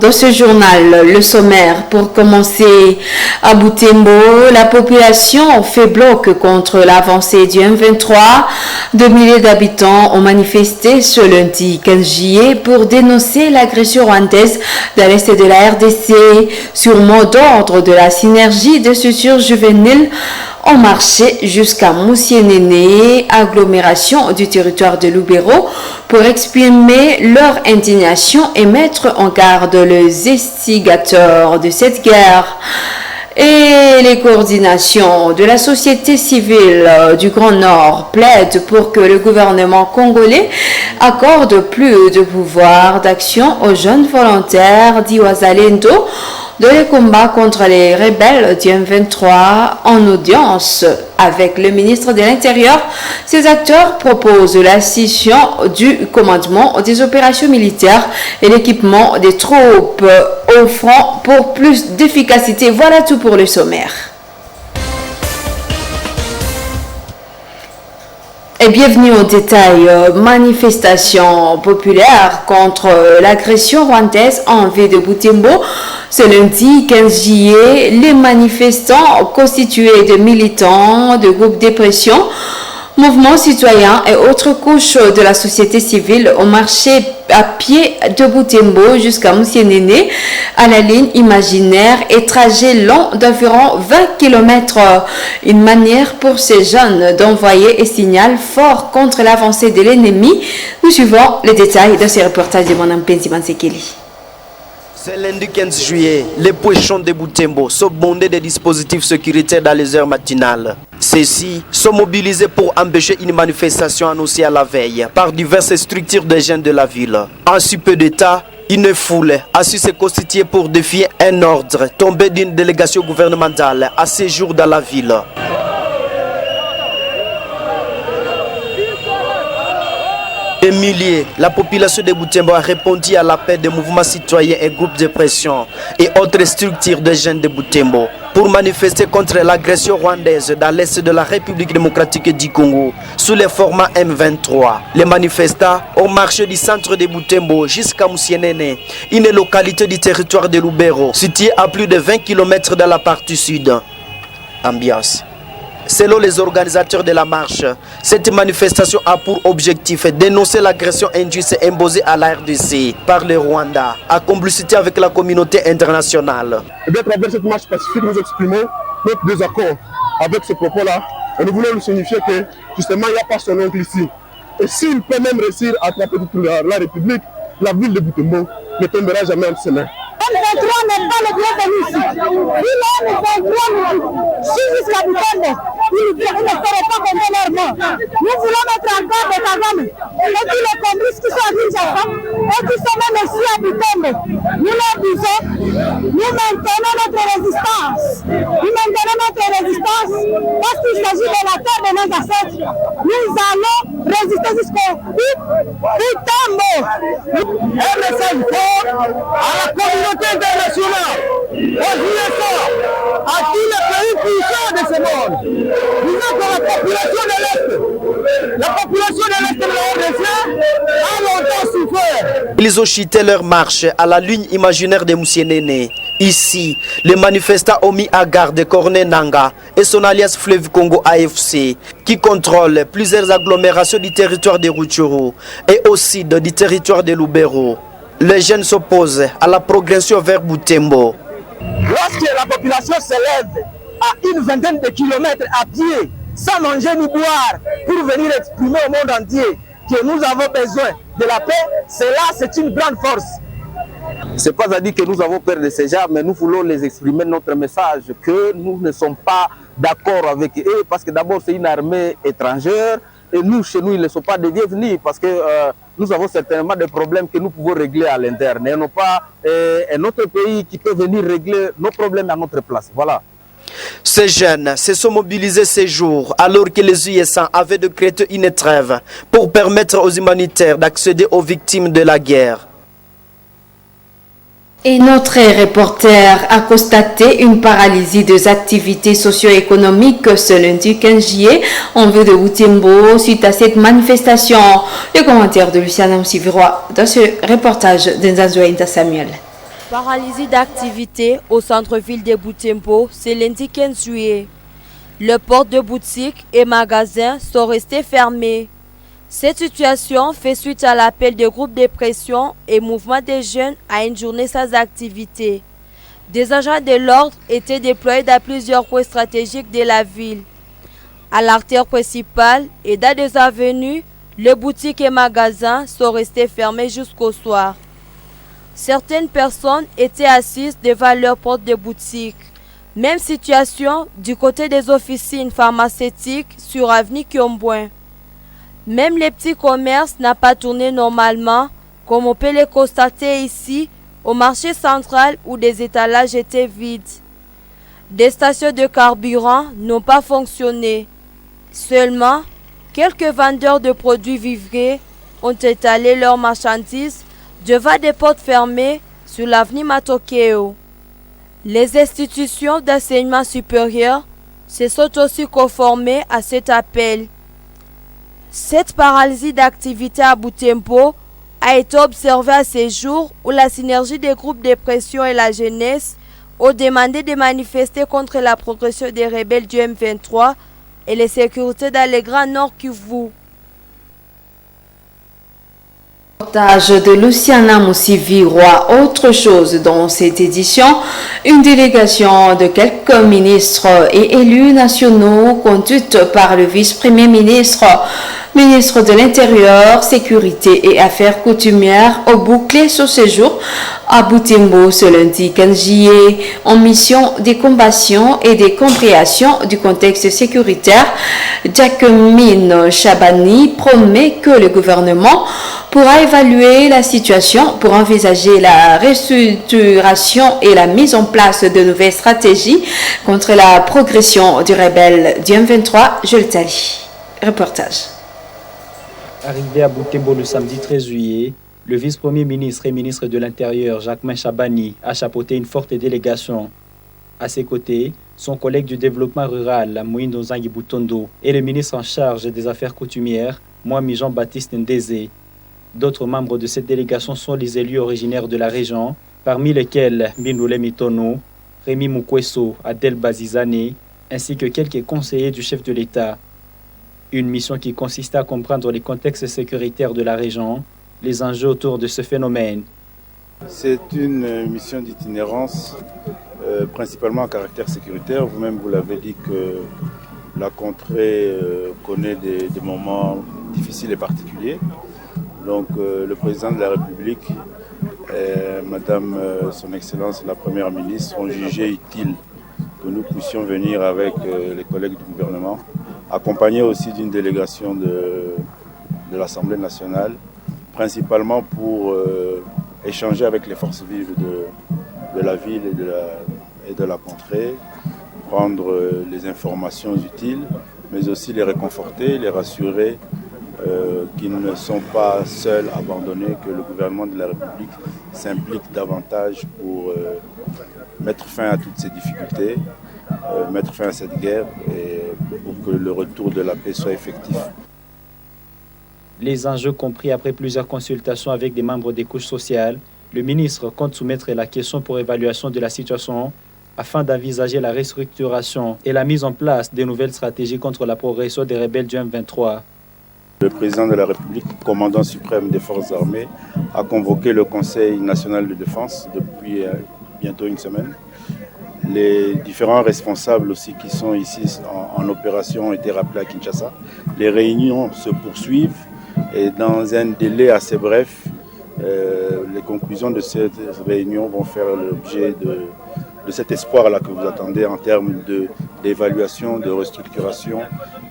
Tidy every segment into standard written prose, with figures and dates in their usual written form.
dans ce journal, le sommaire. Pour commencer, à Butembo, la population fait bloc contre l'avancée du M23. 2 milliers d'habitants ont manifesté ce lundi 15 juillet pour dénoncer l'agression rwandaise dans l'est de la RDC. Sur mot d'ordre de la synergie des structures juvéniles, ont marché jusqu'à Moussienene, agglomération du territoire de Lubero, pour exprimer leur indignation et mettre en garde les instigateurs de cette guerre. Et les coordinations de la société civile du Grand Nord plaident pour que le gouvernement congolais accorde plus de pouvoir d'action aux jeunes volontaires d'Iwazalendo dans les combats contre les rebelles du M23. En audience avec le ministre de l'Intérieur, ces acteurs proposent la scission du commandement des opérations militaires et l'équipement des troupes au front pour plus d'efficacité. Voilà tout pour le sommaire. Et bienvenue au détail. Manifestation populaire contre l'agression rwandaise en ville de Butembo. Ce lundi 15 juillet, les manifestants constitués de militants, de groupes de pression, mouvements citoyens et autres couches de la société civile ont marché à pied de Butembo jusqu'à Moussienene à la ligne imaginaire et trajet long d'environ 20 km. Une manière pour ces jeunes d'envoyer un signal fort contre l'avancée de l'ennemi. Nous suivons les détails de ce reportage de Mme Penzi Mansekeli. C'est lundi 15 juillet, les poissons de Butembo sont bondés de dispositifs sécuritaires dans les heures matinales. Ceux-ci sont mobilisés pour empêcher une manifestation annoncée à la veille par diverses structures de jeunes de la ville. En si peu d'état, une foule a su se constituer pour défier un ordre tombé d'une délégation gouvernementale à séjour dans la ville. Des milliers, la population de Butembo a répondu à l'appel des mouvements citoyens et groupes de pression et autres structures de jeunes de Butembo pour manifester contre l'agression rwandaise dans l'est de la République démocratique du Congo sous le format M23. Les manifestants ont marché du centre de Butembo jusqu'à Moussienene, une localité du territoire de Lubero, située à plus de 20 km dans la partie sud. Ambiance. Selon les organisateurs de la marche, cette manifestation a pour objectif de dénoncer l'agression injuste imposée à la RDC par le Rwanda, à complicité avec la communauté internationale. Et bien, à travers cette marche pacifique, nous exprimons notre désaccord avec ce propos-là. Et nous voulons nous signifier que, justement, il n'y a pas son oncle ici. Et s'il peut même réussir à attraper toute la République, la ville de Butembo ne tombera jamais entre ses mains. M23 n'est pas le bienvenu ici. Si le M23 nous suit jusqu'à Butembo, ils ne feraient pas compter leur mort. Nous voulons mettre en garde Kagame et tous les complices qui sont à Kinshasa et qui sont même ici à Butembo. Nous leur disons, nous maintenons notre résistance. Nous maintenons notre résistance parce qu'il s'agit de la terre de nos ancêtres. Nous allons résister jusqu'au Butembo. Un message fort à la communauté internationale, aux USA, à tous les pays puissants de ce monde. Disons que la population de l'Est de la RDC a longtemps souffert. Ils ont chuté leur marche à la ligne imaginaire de Moussienene. Ici, les manifestants ont mis à garde Corne Nanga et son alliance Fleuve Congo AFC qui contrôle plusieurs agglomérations du territoire de Rutshuru et aussi du territoire de Lubero. Les jeunes s'opposent à la progression vers Butembo. Lorsque la population s'élève à une vingtaine de kilomètres à pied, sans manger ni boire, pour venir exprimer au monde entier que nous avons besoin de la paix, c'est une grande force. Ce n'est pas à dire que nous avons peur de ces gens, mais nous voulons les exprimer notre message, que nous ne sommes pas d'accord avec eux, parce que d'abord c'est une armée étrangère, et nous, chez nous, ils ne sont pas des bienvenus, parce que nous avons certainement des problèmes que nous pouvons régler à l'interne, et non pas un autre pays qui peut venir régler nos problèmes à notre place. Voilà. Ces jeunes se sont mobilisés ces jours alors que les USA avaient décrété une trêve pour permettre aux humanitaires d'accéder aux victimes de la guerre. Et notre reporter a constaté une paralysie des activités socio-économiques ce lundi 15 juillet en vue de Butembo suite à cette manifestation. Le commentaire de Luciana Msiviroa dans ce reportage d'Enzanzoïnta Samuel. Paralysie d'activité au centre-ville de Butembo, c'est lundi 15 juillet. Les portes de boutiques et magasins sont restées fermées. Cette situation fait suite à l'appel des groupes de pression et mouvements des jeunes à une journée sans activité. Des agents de l'ordre étaient déployés dans plusieurs coins stratégiques de la ville. À l'artère principale et dans des avenues, les boutiques et magasins sont restés fermés jusqu'au soir. Certaines personnes étaient assises devant leurs portes de boutique. Même situation du côté des officines pharmaceutiques sur avenue Kiombouin. Même les petits commerces n'ont pas tourné normalement, comme on peut le constater ici, au marché central où des étalages étaient vides. Des stations de carburant n'ont pas fonctionné. Seulement, quelques vendeurs de produits vivriers ont étalé leurs marchandises devant des portes fermées sur l'avenue Matokeo. Les institutions d'enseignement supérieur se sont aussi conformées à cet appel. Cette paralysie d'activité à Butembo a été observée à ces jours où la synergie des groupes de pression et la jeunesse ont demandé de manifester contre la progression des rebelles du M23 et les sécurités dans le Grand Nord Kivu. De Luciana Moussivi-Roy. Autre chose dans cette édition, une délégation de quelques ministres et élus nationaux conduite par le vice-premier ministre de l'Intérieur, Sécurité et Affaires coutumières ont bouclé son séjour à Butembo ce lundi 15 juillet en mission de combattion et de compréhension du contexte sécuritaire. Jacqueline Chabani promet que le gouvernement pourra évaluer la situation pour envisager la restructuration et la mise en place de nouvelles stratégies contre la progression du rebelle du M23. Je le talis. Reportage. Arrivé à Butembo le samedi 13 juillet, le vice-premier ministre et ministre de l'Intérieur, Jacquemin Chabani, a chapeauté une forte délégation. À ses côtés, son collègue du développement rural, Moïno Zangi Butondo, et le ministre en charge des affaires coutumières, Mwami Jean-Baptiste Ndézé. D'autres membres de cette délégation sont les élus originaires de la région, parmi lesquels Mbinoule Mitono, Rémi Mukweso, Adel Bazizane, ainsi que quelques conseillers du chef de l'État. Une mission qui consiste à comprendre les contextes sécuritaires de la région, les enjeux autour de ce phénomène. C'est une mission d'itinérance, principalement à caractère sécuritaire. Vous-même, vous l'avez dit que la contrée connaît des moments difficiles et particuliers. Donc le président de la République et Madame Son Excellence la Première ministre ont jugé utile que nous puissions venir avec les collègues du gouvernement, accompagnés aussi d'une délégation de l'Assemblée nationale, principalement pour échanger avec les forces vives de la ville et de la contrée, prendre les informations utiles, mais aussi les réconforter, les rassurer qu'ils ne sont pas seuls, abandonnés, que le gouvernement de la République s'implique davantage pour mettre fin à toutes ces difficultés, mettre fin à cette guerre et pour que le retour de la paix soit effectif. Les enjeux compris après plusieurs consultations avec des membres des couches sociales, le ministre compte soumettre la question pour évaluation de la situation afin d'envisager la restructuration et la mise en place de nouvelles stratégies contre la progression des rebelles du M23. Le président de la République, commandant suprême des forces armées, a convoqué le Conseil national de défense depuis bientôt une semaine. Les différents responsables aussi qui sont ici en opération ont été rappelés à Kinshasa. Les réunions se poursuivent et dans un délai assez bref, les conclusions de cette réunion vont faire l'objet de cet espoir-là que vous attendez en termes d'évaluation, de restructuration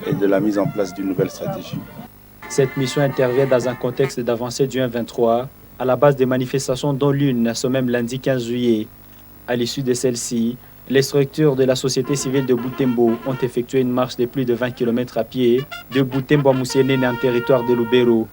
et de la mise en place d'une nouvelle stratégie. Cette mission intervient dans un contexte d'avancée du M23 à la base des manifestations dont l'une ce même lundi 15 juillet. À l'issue de celle-ci, les structures de la société civile de Butembo ont effectué une marche de plus de 20 km à pied de Butembo à Moussienene en territoire de Lubero.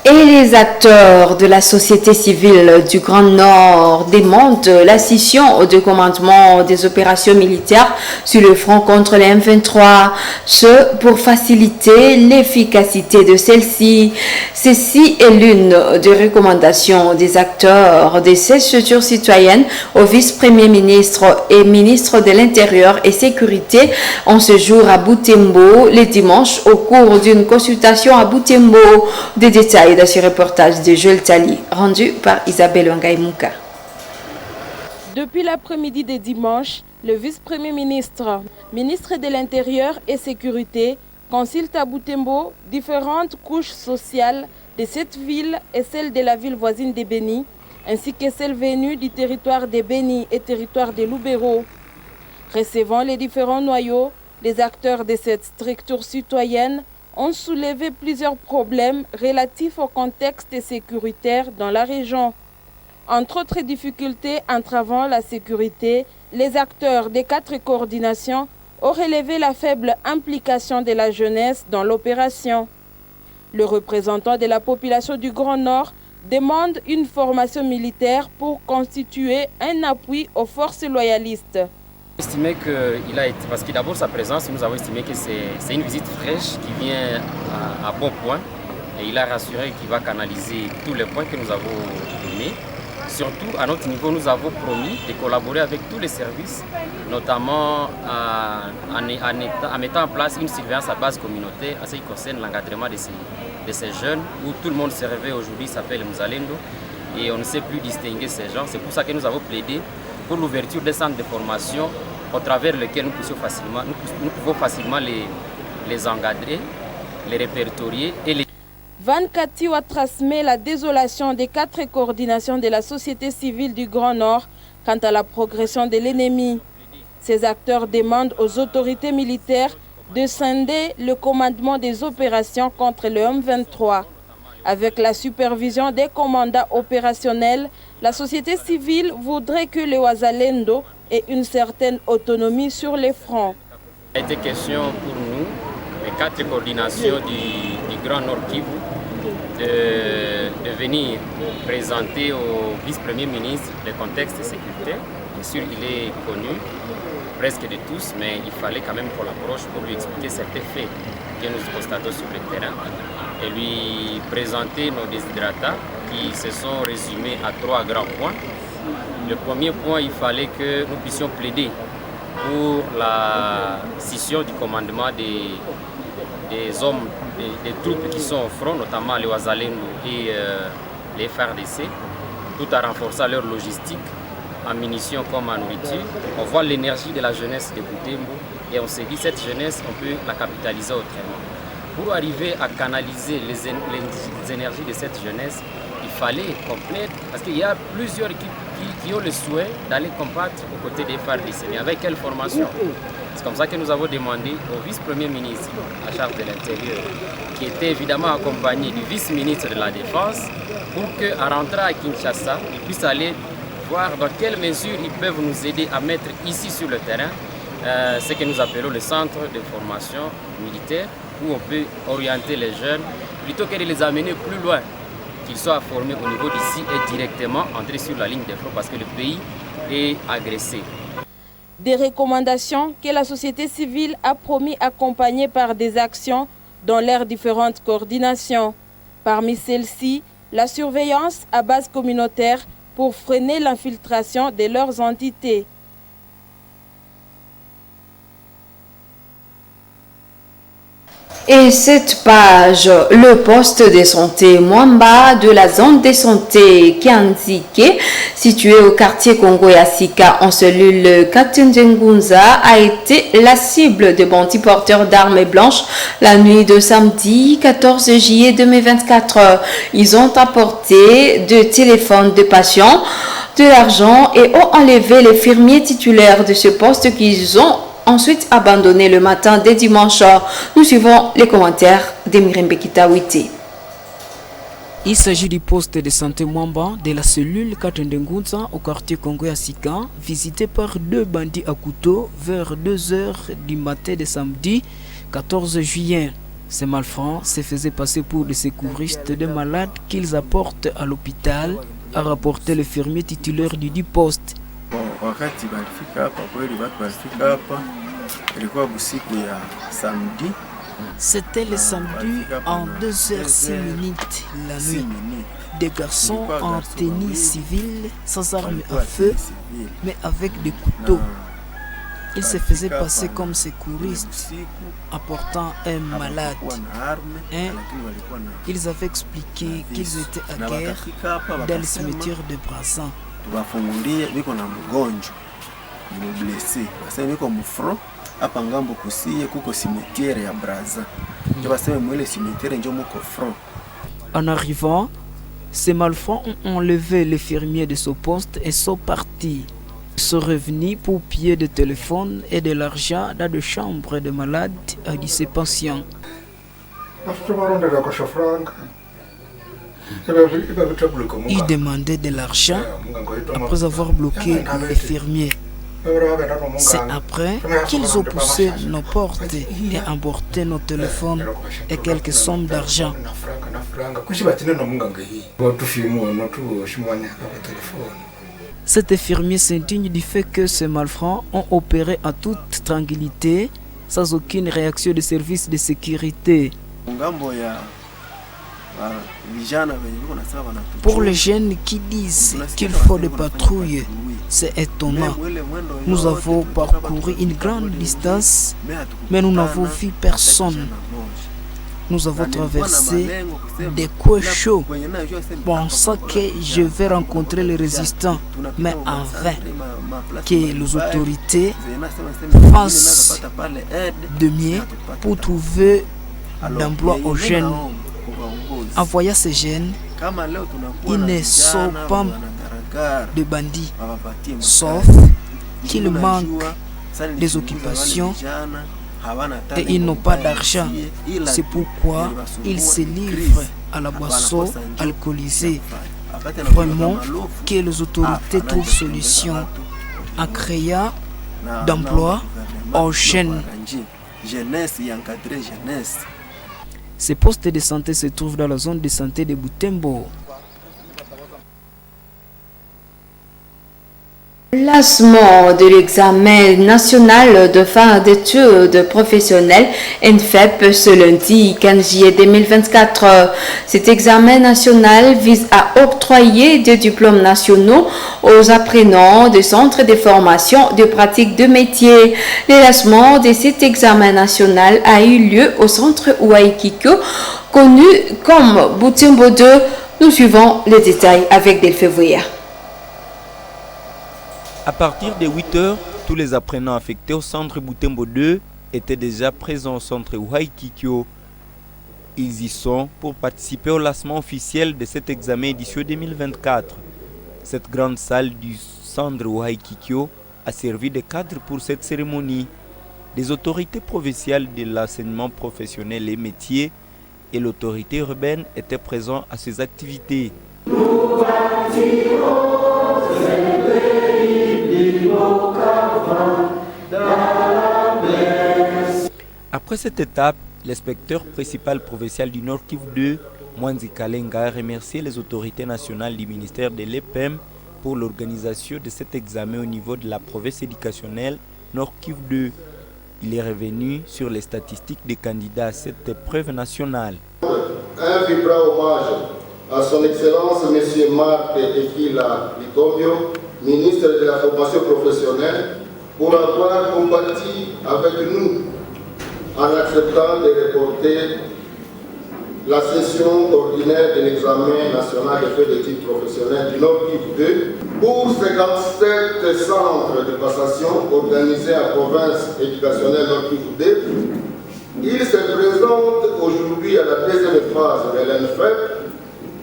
Et Les acteurs de la société civile du Grand Nord demandent la scission du commandement des opérations militaires sur le front contre les M23, ce pour faciliter l'efficacité de celle-ci. Ceci est l'une des recommandations des acteurs de ces structures citoyennes au vice-premier ministre et ministre de l'Intérieur et Sécurité en ce jour à Butembo, le dimanche, au cours d'une consultation à Butembo. Des détails dans ce reportage de Joël Tali, rendu par Isabelle Wangaïmouka. Depuis l'après-midi de dimanche, le vice-premier ministre, ministre de l'Intérieur et Sécurité, consulte à Butembo différentes couches sociales de cette ville et celles de la ville voisine de Beni, ainsi que celles venues du territoire de Beni et territoire de Lubero. Recevant les différents noyaux, les acteurs de cette structure citoyenne ont soulevé plusieurs problèmes relatifs au contexte sécuritaire dans la région. Entre autres difficultés entravant la sécurité, les acteurs des 4 coordinations ont relevé la faible implication de la jeunesse dans l'opération. Le représentant de la population du Grand Nord demande une formation militaire pour constituer un appui aux forces loyalistes. Estimé qu'il a été, parce que d'abord sa présence, nous avons estimé que c'est une visite fraîche qui vient à bon point et il a rassuré qu'il va canaliser tous les points que nous avons donnés. Surtout à notre niveau, nous avons promis de collaborer avec tous les services, notamment en mettant en place une surveillance à base communautaire en ce qui concerne l'encadrement de ces jeunes, où tout le monde se réveille aujourd'hui, s'appelle Mzalendo, et on ne sait plus distinguer ces gens. C'est pour ça que nous avons plaidé pour l'ouverture des centres de formation au travers lesquels nous pouvons facilement les encadrer, les répertorier et les... Van Katiwa transmet la désolation des 4 coordinations de la société civile du Grand Nord quant à la progression de l'ennemi. Ces acteurs demandent aux autorités militaires de scinder le commandement des opérations contre le M23. Avec la supervision des commandants opérationnels, la société civile voudrait que les Wazalendo aient une certaine autonomie sur les fronts. Il a été question pour nous, les 4 coordinations du Grand Nord Kivu, de venir présenter au vice-premier ministre le contexte sécuritaire. Bien sûr, il est connu presque de tous, mais il fallait quand même qu'on l'approche pour lui expliquer certains faits que nous constatons sur le terrain et lui présenter nos desiderata qui se sont résumés à 3 grands points. Le premier point, il fallait que nous puissions plaider pour la scission du commandement des hommes, des troupes qui sont au front, notamment les Wazalendo et les FARDC, tout en renforçant leur logistique en munitions comme en nourriture. On voit l'énergie de la jeunesse de Butembo et on s'est dit cette jeunesse, on peut la capitaliser autrement. Pour arriver à canaliser les énergies de cette jeunesse, il fallait complète, parce qu'il y a plusieurs équipes qui ont le souhait d'aller combattre aux côtés des FARDC. Mais avec quelle formation? C'est comme ça que nous avons demandé au vice-premier ministre à charge de l'Intérieur, qui était évidemment accompagné du vice-ministre de la Défense, pour qu'en rentrant à Kinshasa, ils puissent aller voir dans quelle mesure ils peuvent nous aider à mettre ici sur le terrain ce que nous appelons le centre de formation militaire, où on peut orienter les jeunes plutôt que de les amener plus loin, qu'ils soient formés au niveau d'ici et directement entrer sur la ligne de front parce que le pays est agressé. Des recommandations que la société civile a promis accompagner par des actions dans leurs différentes coordinations. Parmi celles-ci, la surveillance à base communautaire pour freiner l'infiltration de leurs entités. Et cette page, le poste de santé Mwamba de la zone de santé Kianzike, situé au quartier Congo-Yassika en cellule Katendengunza, a été la cible de bandits porteurs d'armes blanches la nuit de samedi 14 juillet 2024. Ils ont apporté 2 téléphones de patients, de l'argent et ont enlevé les infirmiers titulaires de ce poste qu'ils ont ensuite abandonné le matin des dimanches. Nous suivons les commentaires d'Emirembe Kitawiti. Il s'agit du poste de santé Mwamba de la cellule Katendengunza au quartier Congo-Yassika, visité par 2 bandits à couteau vers 2 h du matin de samedi 14 juillet. Ces malfrats se faisaient passer pour des secouristes de malades qu'ils apportent à l'hôpital, a rapporté le fermier titulaire du dit poste. C'était le samedi en 2h06 la nuit. Des garçons en tenue civile, sans armes à feu, mais avec des couteaux. Ils se faisaient passer comme secouristes, apportant un malade. Ils avaient expliqué qu'ils étaient à guerre dans le cimetière de Brazza. En arrivant, ces malfrats ont enlevé les fermiers de ce poste et sont partis. Ils sont revenus pour piller des téléphones et de l'argent dans des chambres de malades, a dit ces patients. Ils demandaient de l'argent après avoir bloqué les fermiers. C'est après qu'ils ont poussé nos portes et emporté nos téléphones et quelques sommes d'argent. Cet infirmier s'indigne du fait que ces malfrats ont opéré en toute tranquillité, sans aucune réaction des services de sécurité. Pour les jeunes qui disent qu'il faut des patrouilles, c'est étonnant. Nous avons parcouru une grande distance, mais nous n'avons vu personne. Nous avons traversé des coins chauds, pensant que je vais rencontrer les résistants, mais en vain, que les autorités fassent de mieux pour trouver d'emploi aux jeunes. En voyant ces jeunes, ils ne sont pas de bandits, sauf qu'ils manquent des occupations et ils n'ont pas d'argent. C'est pourquoi ils se livrent à la boisson alcoolisée. Vraiment que les autorités trouvent solution en créant d'emplois aux jeunes. Ces postes de santé se trouvent dans la zone de santé de Butembo. Lancement de l'examen national de fin d'études professionnelles ENFEP ce lundi 15 juillet 2024. Cet examen national vise à octroyer des diplômes nationaux aux apprenants des centres de formation de pratique de métier. Le lancement de cet examen national a eu lieu au centre Waikiko, connu comme Butembo 2. Nous suivons les détails avec Delphine Vouya. À partir de 8 h, tous les apprenants affectés au centre Butembo 2 étaient déjà présents au centre Waikikyo. Ils y sont pour participer au lancement officiel de cet examen édition 2024. Cette grande salle du centre Waikikyo a servi de cadre pour cette cérémonie. Les autorités provinciales de l'enseignement professionnel et métiers et l'autorité urbaine étaient présents à ces activités. Après cette étape, l'inspecteur principal provincial du Nord Kivu 2, Mwanzi Kalenga, a remercié les autorités nationales du ministère de l'EPEM pour l'organisation de cet examen au niveau de la province éducationnelle Nord Kivu 2. Il est revenu sur les statistiques des candidats à cette épreuve nationale. Un vibrant hommage à son Excellence M. Marc Ekila Likombio, ministre de la formation professionnelle, pour avoir combattu avec nous en acceptant de reporter la session ordinaire de l'examen national de fait d'études professionnelles du Nord Kivu 2 pour 57 centres de passation organisés en province éducationnelle Nord Kivu 2. Il se présente aujourd'hui à la deuxième phase de l'ENFEP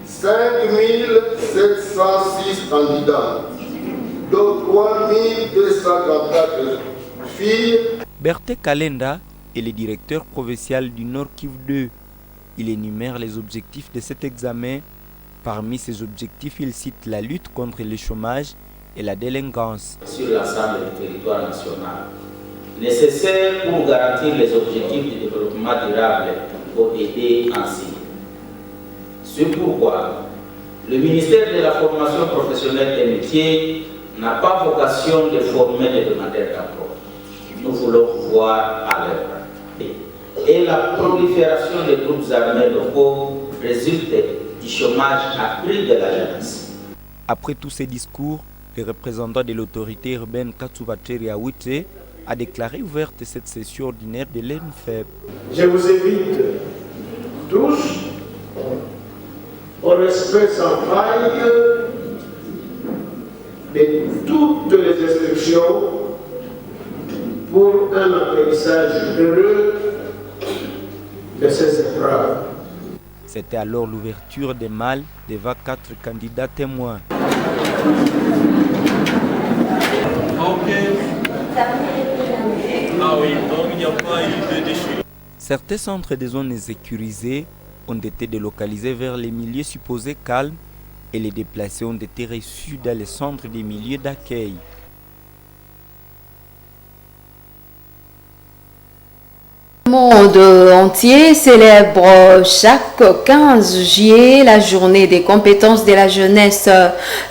5706 candidats, dont 3234 filles. Berthe Kalenda est le directeur provincial du Nord Kivu 2. Il énumère les objectifs de cet examen. Parmi ces objectifs, il cite la lutte contre le chômage et la délinquance. Sur l'ensemble du territoire national, nécessaire pour garantir les objectifs de développement durable faut aider ainsi. C'est pourquoi le ministère de la formation professionnelle des métiers n'a pas vocation de former les demandeurs d'emploi. Nous voulons voir à l'œuvre. Et la prolifération des groupes armés locaux résulte du chômage accru de la jeunesse. Après tous ces discours, le représentant de l'autorité urbaine Katsubateri Awite a déclaré ouverte cette session ordinaire de l'ENFEP. Je vous invite tous au respect sans faille de toutes les instructions pour un apprentissage heureux de ces épreuves. C'était alors l'ouverture des malles devant 4 candidats témoins. Certains centres des zones sécurisées ont été délocalisés vers les milieux supposés calmes et les déplacés ont été reçus dans les centres des milieux d'accueil. Le monde entier célèbre chaque 15 juillet la journée des compétences de la jeunesse.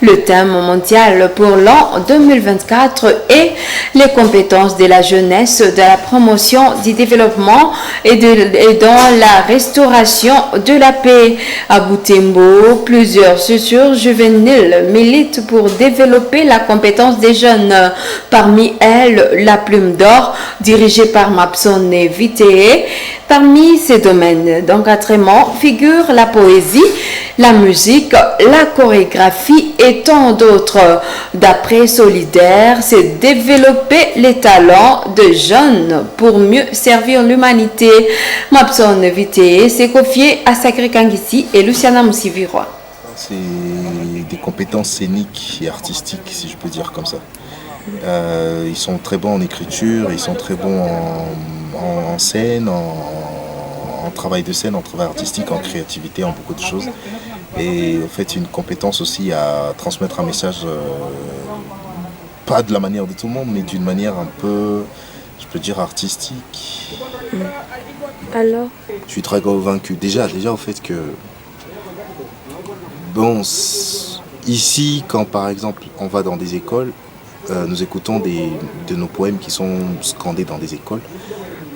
Le thème mondial pour l'an 2024 est les compétences de la jeunesse, de la promotion du développement et dans la restauration de la paix. À Butembo, plusieurs structures juvéniles militent pour développer la compétence des jeunes. Parmi elles, la Plume d'Or, dirigée par Mapson Vite. Parmi ces domaines d'encadrement figurent la poésie, la musique, la chorégraphie et tant d'autres. D'après Solidaire, c'est développer les talents de jeunes pour mieux servir l'humanité. Mapson Vite s'est confié à Sacré Kangisi et Luciana Moussivirois. C'est des compétences scéniques et artistiques, si je peux dire comme ça. Ils sont très bons en écriture, ils sont très bons en scène, en travail de scène, en travail artistique, en créativité, en beaucoup de choses. Et en fait, une compétence aussi à transmettre un message, pas de la manière de tout le monde, mais d'une manière un peu, je peux dire, artistique. Alors ? Je suis très convaincu, déjà au fait que, bon, ici, quand par exemple on va dans des écoles, nous écoutons de nos poèmes qui sont scandés dans des écoles.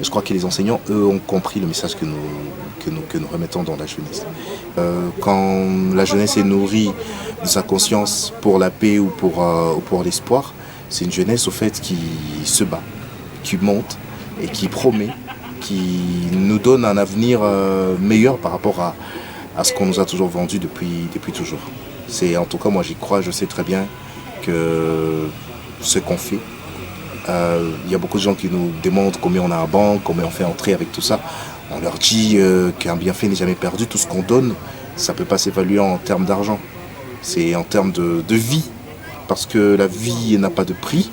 Je crois que les enseignants, eux, ont compris le message que nous remettons dans la jeunesse. Quand la jeunesse est nourrie de sa conscience pour la paix ou pour l'espoir, c'est une jeunesse au fait qui se bat, qui monte et qui promet, qui nous donne un avenir meilleur par rapport à ce qu'on nous a toujours vendu depuis toujours. En tout cas, moi j'y crois, je sais très bien que ce qu'on fait, il y a beaucoup de gens qui nous demandent combien on a à banque, combien on fait entrer avec tout ça. On leur dit qu'un bienfait n'est jamais perdu. Tout ce qu'on donne, ça ne peut pas s'évaluer en termes d'argent. C'est en termes de vie, parce que la vie n'a pas de prix.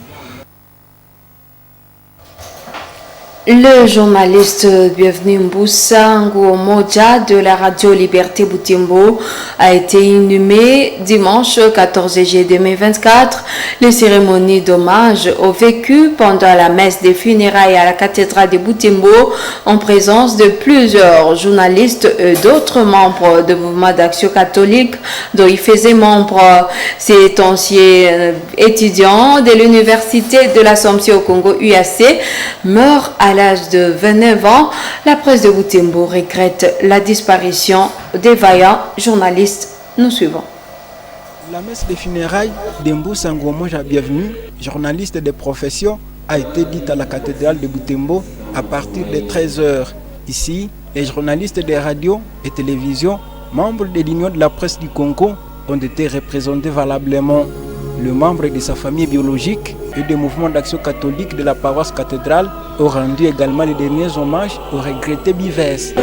Le journaliste Bienvenu Mboussa Ngoumoja de la radio Liberté Butembo a été inhumé dimanche 14 juillet 2024. Les cérémonies d'hommage ont vécu pendant la messe des funérailles à la cathédrale de Butembo en présence de plusieurs journalistes et d'autres membres du mouvement d'action catholique dont il faisait membre. Cet ancien étudiant de l'université de l'Assomption au Congo UAC meurt à l'âge de 29 ans. La presse de Butembo regrette la disparition des vaillants journalistes. Nous suivons. La messe des funérailles d'Mboussa Ngoumoja Bienvenu, journaliste de profession, a été dite à la cathédrale de Butembo à partir de 13h. Ici, les journalistes des radios et télévisions, membres de l'Union de la presse du Congo, ont été représentés valablement. Le membre de sa famille biologique et des mouvements d'action catholique de la paroisse cathédrale ont rendu également les derniers hommages au regretté Bivès.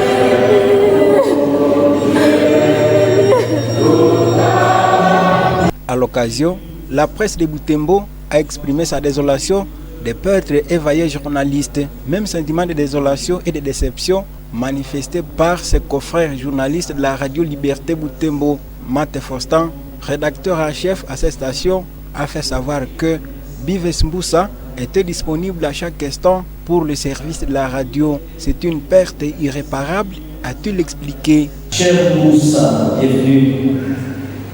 À l'occasion, la presse de Butembo a exprimé sa désolation des peintres et vaillants journalistes, même sentiment de désolation et de déception manifesté par ses confrères journalistes de la radio Liberté Butembo. Mate Faustin, rédacteur en chef à cette station, a fait savoir que Bivès Mboussa était disponible à chaque instant pour le service de la radio. C'est une perte irréparable a-t-il expliqué. Cher Moussa, bienvenue.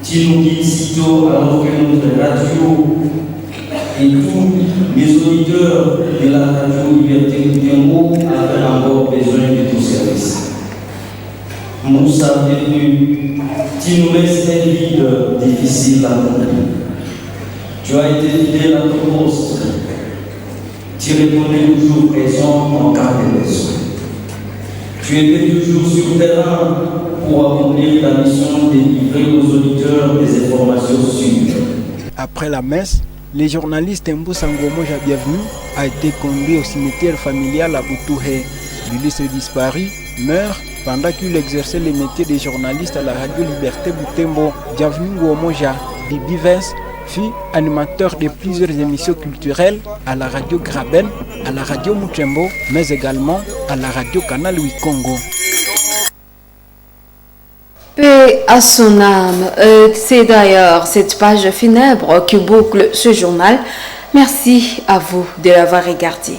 Tu nous guides sitôt alors que notre radio et tous les auditeurs de la radio Liberté Butembo avaient encore besoin de ton service. Moussa, bienvenue. Tu nous laisses un vide difficile à remplir. Tu as été fidèle à ton poste. Tu répondais toujours présent en cas de besoin. Tu étais toujours sur le terrain pour accomplir ta mission de délivrer aux auditeurs des informations sûres. Après la messe, le journaliste Mboussa Ngomoja Bienvenue a été conduit au cimetière familial à Boutouhé. L'illustre disparu meurt pendant qu'il exerçait le métier de journaliste à la radio Liberté Butembo. Bienvenue Ngomoja Bibi Vince fut animateur de plusieurs émissions culturelles à la radio Graben, à la radio Mutembo, mais également à la radio Canal 8 Congo. Paix à son âme. C'est d'ailleurs cette page funèbre qui boucle ce journal. Merci à vous de l'avoir regardé.